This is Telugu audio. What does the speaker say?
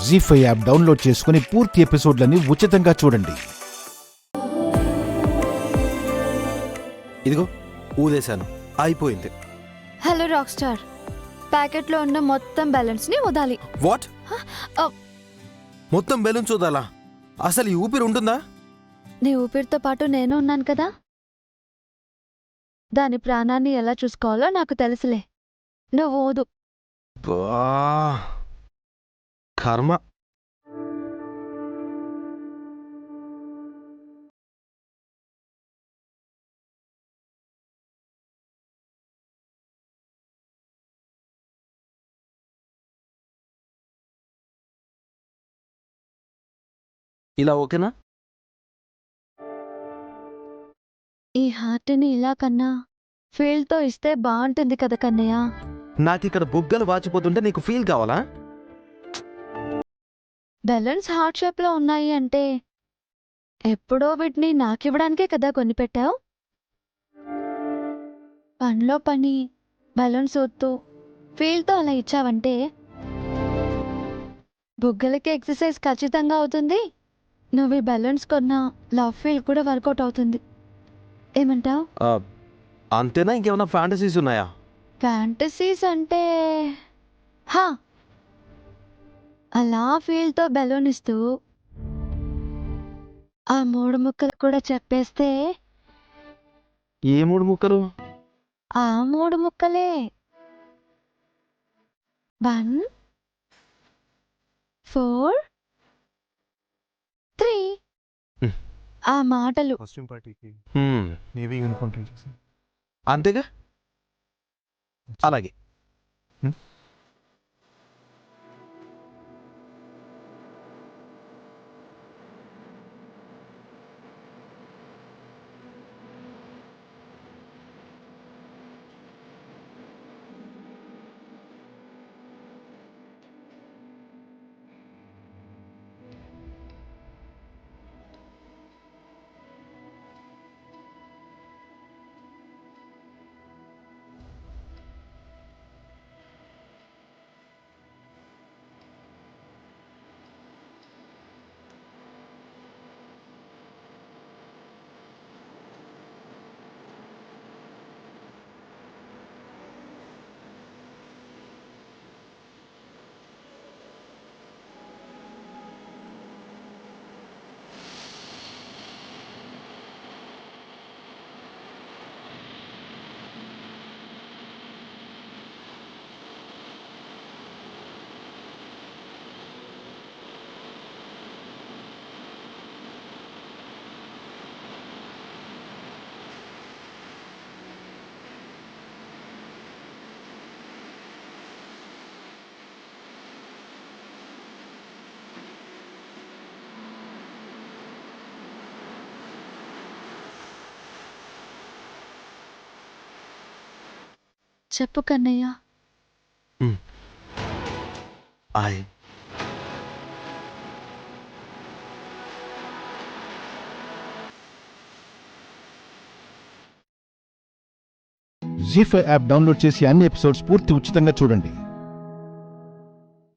జీ5 యాప్ డౌన్లోడ్ చేసుకుని పూర్తి ఎపిసోడ్లని ఉచితంగా చూడండి. ఇదిగో ఊదేశాను, అయిపోయింది. హలో రాక్ స్టార్, ప్యాకెట్లో ఉన్న మొత్తం బ్యాలెన్స్ ని వదాలి. వాట్? మొత్తం బెలూన్స్ వదాలా? అసలు ఈ ఊపిరి ఉంటుందా? నీ ఊపిరితో పాటు నేను ఉన్నాను కదా, దాని ప్రాణాన్ని ఎలా చూసుకోవాలో నాకు తెలుసులే. నువ్వు ఊదు. కర్మ. ఇలా ఓకేనా? ఈ హార్ట్ని ఇలా కన్నా ఫీల్తో ఇస్తే బాగుంటుంది కదా కన్నయ్య. నాకిక్కడ బుగ్గలు వాచిపోతుంటే నీకు ఫీల్ కావాలా? బ్యాలెన్స్ హార్ట్ షేప్లో ఉన్నాయి అంటే ఎప్పుడో వీటిని నాకివ్వడానికే కదా కొనిపెట్టావు. పనిలో పని బ్యాలెన్స్ వద్దు ఫీల్తో అలా ఇచ్చావంటే బుగ్గలకి ఎక్సర్సైజ్ ఖచ్చితంగా అవుతుంది. నువ్వు ఈ బ్యాలెన్స్ కొన్న లవ్ ఫీల్ కూడా వర్కౌట్ అవుతుంది. ఏమంటావు? అంతేనా? ఇంకేమైనా ఫ్యాంటసీస్ ఉన్నాయా? ఫ్యాంటసీస్ అంటే హా, అలా ఫీల్తో బెలూన్ ఇస్తూ ఆ 3 ముక్కలు కూడా చెప్పేస్తే. ఏ 3 ముక్కలు? ఆ 3 ముక్కలే 1 4 3. ఆ మాటలు. కాస్ట్యూమ్ పార్టీకి నేవీ యూనిఫామ్ ట్రై చేశాను. అంతేగా? అలాగే. చెప్పు కన్నయ్య. జీ5 యాప్ డౌన్లోడ్ చేసి అన్ని ఎపిసోడ్స్ పూర్తి ఉచితంగా చూడండి.